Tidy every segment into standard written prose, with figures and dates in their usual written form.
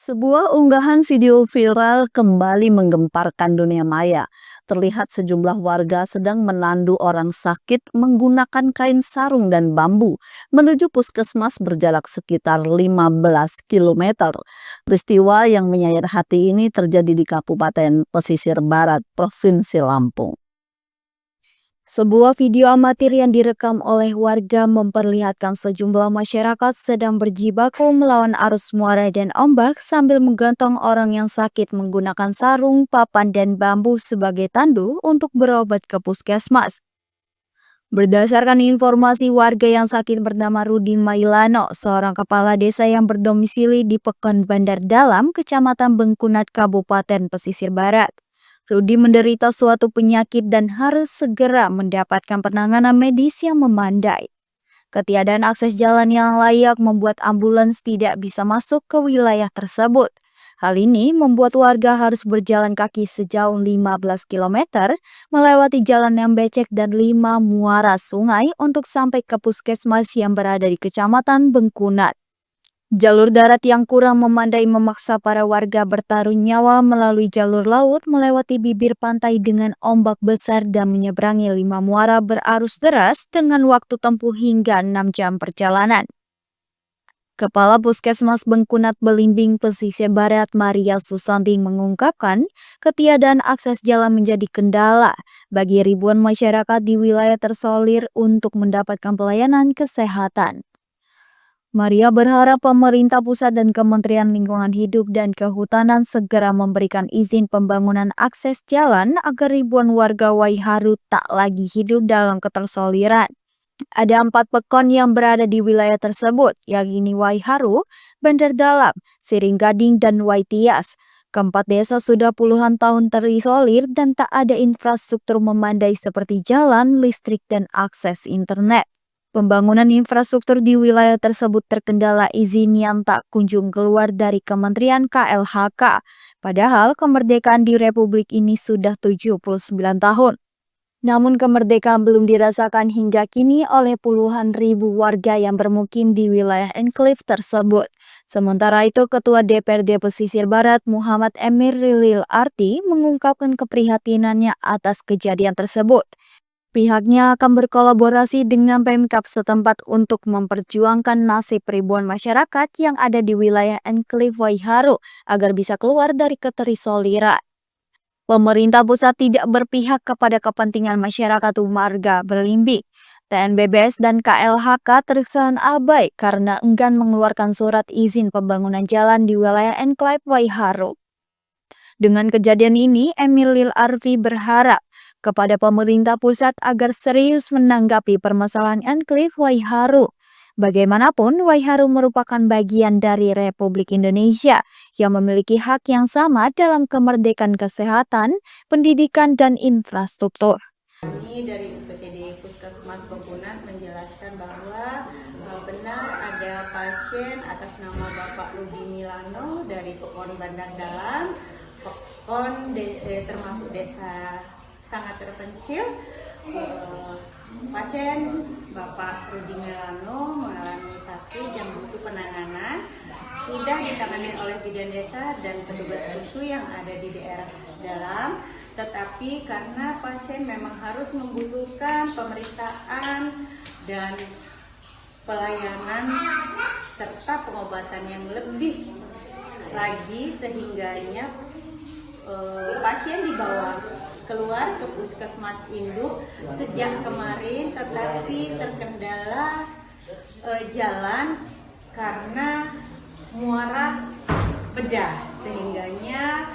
Sebuah unggahan video viral kembali menggemparkan dunia maya. Terlihat sejumlah warga sedang menandu orang sakit menggunakan kain sarung dan bambu menuju puskesmas berjarak sekitar 15 kilometer. Peristiwa yang menyayat hati ini terjadi di Kabupaten Pesisir Barat, Provinsi Lampung. Sebuah video amatir yang direkam oleh warga memperlihatkan sejumlah masyarakat sedang berjibaku melawan arus muara dan ombak sambil menggantung orang yang sakit menggunakan sarung, papan, dan bambu sebagai tandu untuk berobat ke puskesmas. Berdasarkan informasi, warga yang sakit bernama Rudi Mailano, seorang kepala desa yang berdomisili di Pekan Bandar Dalam, Kecamatan Bengkunat, Kabupaten Pesisir Barat. Rudi menderita suatu penyakit dan harus segera mendapatkan penanganan medis yang memandai. Ketiadaan akses jalan yang layak membuat ambulans tidak bisa masuk ke wilayah tersebut. Hal ini membuat warga harus berjalan kaki sejauh 15 km, melewati jalan yang becek dan 5 muara sungai untuk sampai ke puskesmas yang berada di Kecamatan Bengkunat. Jalur darat yang kurang memandai memaksa para warga bertaruh nyawa melalui jalur laut melewati bibir pantai dengan ombak besar dan menyeberangi 5 muara berarus deras dengan waktu tempuh hingga 6 jam perjalanan. Kepala Puskesmas Bengkunat Belimbing Pesisir Barat Maria Susanti mengungkapkan ketiadaan akses jalan menjadi kendala bagi ribuan masyarakat di wilayah tersolir untuk mendapatkan pelayanan kesehatan. Maria berharap pemerintah pusat dan Kementerian Lingkungan Hidup dan Kehutanan segera memberikan izin pembangunan akses jalan agar ribuan warga Waiharu tak lagi hidup dalam ketersoliran. Ada 4 pekon yang berada di wilayah tersebut, yakni Waiharu, Bandar Dalam, Siring Gading, dan Waitias. Keempat desa sudah puluhan tahun terisolir dan tak ada infrastruktur memandai seperti jalan, listrik, dan akses internet. Pembangunan infrastruktur di wilayah tersebut terkendala izin yang tak kunjung keluar dari Kementerian KLHK. Padahal kemerdekaan di Republik ini sudah 79 tahun. Namun kemerdekaan belum dirasakan hingga kini oleh puluhan ribu warga yang bermukim di wilayah enklave tersebut. Sementara itu, Ketua DPRD Pesisir Barat Muhammad Emir Lil Arti mengungkapkan keprihatinannya atas kejadian tersebut. Pihaknya akan berkolaborasi dengan Pemkab setempat untuk memperjuangkan nasib ribuan masyarakat yang ada di wilayah enklave Waiharu agar bisa keluar dari keterisoliran. Pemerintah pusat tidak berpihak kepada kepentingan masyarakat warga Belimbing. TNBBS dan KLHK terkesan abai karena enggan mengeluarkan surat izin pembangunan jalan di wilayah enklave Waiharu. Dengan kejadian ini, Emil Arfi berharap kepada pemerintah pusat agar serius menanggapi permasalahan enklave Waiharu. Bagaimanapun, Waiharu merupakan bagian dari Republik Indonesia yang memiliki hak yang sama dalam kemerdekaan kesehatan, pendidikan, dan infrastruktur. Kami dari UPTD Puskesmas Bengkunat menjelaskan bahwa benar ada pasien atas nama Bapak Rudi Milano dari Pekon Bandar Dalam, Pekon termasuk desa sangat terpencil. Pasien Bapak Rudi Milano mengalami sakit yang butuh penanganan, sudah ditangani oleh bidan desa dan petugas susu yang ada di daerah dalam, tetapi karena pasien memang harus membutuhkan pemeriksaan dan pelayanan serta pengobatan yang lebih lagi, sehingganya pasien dibawa keluar ke puskesmas induk sejak kemarin, tetapi terkendala jalan karena muara bedah, sehingganya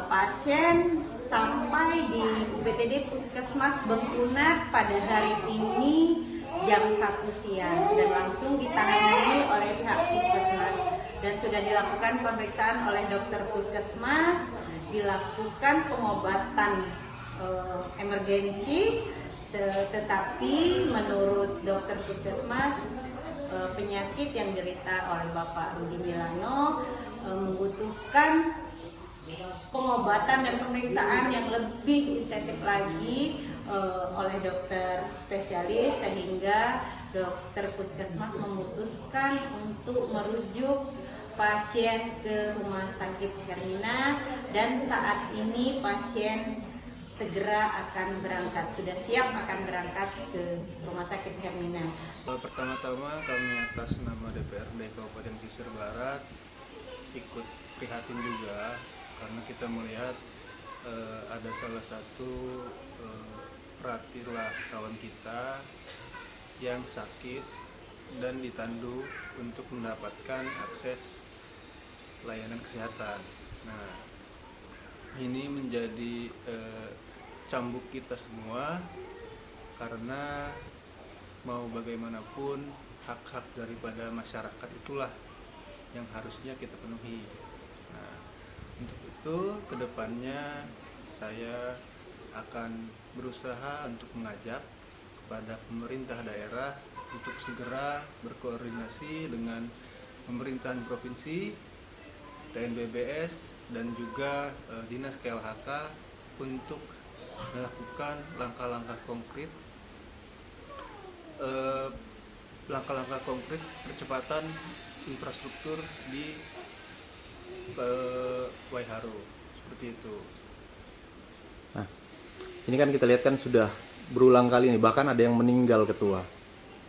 pasien sampai di UPTD Puskesmas Bengkunat pada hari ini jam 1 siang dan langsung ditangani oleh pihak puskesmas dan sudah dilakukan pemeriksaan oleh dokter puskesmas, dilakukan pengobatan emergensi, tetapi menurut dokter puskesmas penyakit yang diderita oleh Bapak Rudi Milano membutuhkan pengobatan dan pemeriksaan yang lebih intensif lagi oleh dokter spesialis, sehingga dokter puskesmas memutuskan untuk merujuk pasien ke Rumah Sakit Hermina dan saat ini pasien segera akan berangkat, sudah siap akan berangkat ke Rumah Sakit Hermina. Pertama-tama kami atas nama DPRD Kabupaten Pesisir Barat ikut prihatin juga karena kita melihat ada salah satu perhatilah kawan kita yang sakit dan ditandu untuk mendapatkan akses layanan kesehatan. Nah, ini menjadi cambuk kita semua karena mau bagaimanapun hak-hak daripada masyarakat itulah yang harusnya kita penuhi. Nah, untuk itu kedepannya saya akan berusaha untuk mengajak kepada pemerintah daerah untuk segera berkoordinasi dengan pemerintahan provinsi, TNBBS, dan juga Dinas KLHK untuk melakukan langkah-langkah konkret percepatan infrastruktur di Waiharo seperti itu. Nah, ini kan kita lihat kan sudah berulang kali nih, bahkan ada yang meninggal ketua.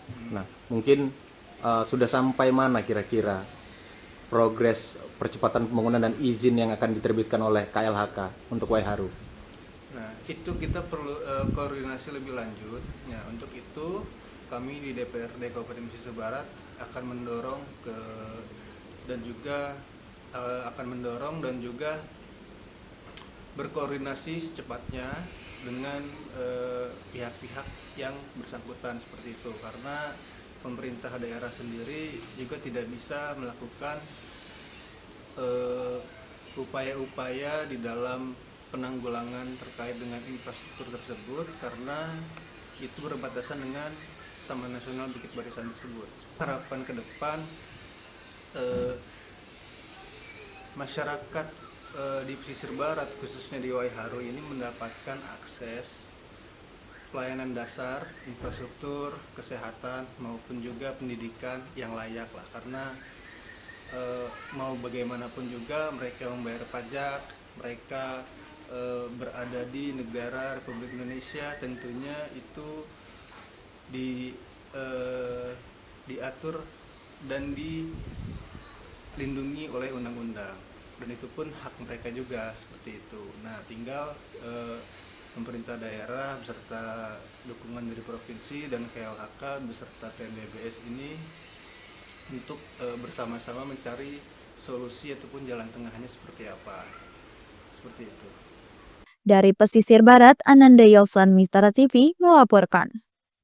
Nah, mungkin sudah sampai mana kira-kira progres percepatan pembangunan dan izin yang akan diterbitkan oleh KLHK untuk Waiharo? Nah, itu kita perlu koordinasi lebih lanjut. Ya, untuk itu kami di DPRD Kabupaten Pesisir Barat akan mendorong dan juga berkoordinasi secepatnya dengan pihak-pihak yang bersangkutan seperti itu, karena pemerintah daerah sendiri juga tidak bisa melakukan upaya-upaya di dalam penanggulangan terkait dengan infrastruktur tersebut karena itu berbatasan dengan Taman Nasional Bukit Barisan tersebut. Harapan ke depan masyarakat di pesisir barat khususnya di Waiharo ini mendapatkan akses pelayanan dasar, infrastruktur, kesehatan maupun juga pendidikan yang layak lah, karena mau bagaimanapun juga mereka membayar pajak, mereka berada di negara Republik Indonesia, tentunya itu diatur dan dilindungi oleh undang-undang, dan itu pun hak mereka juga seperti itu. Nah, tinggal pemerintah daerah beserta dukungan dari provinsi dan KLHK beserta TNBBS ini untuk bersama-sama mencari solusi ataupun jalan tengahnya seperti apa. Seperti itu. Dari Pesisir Barat, Ananda Yosan, Mistara TV melaporkan.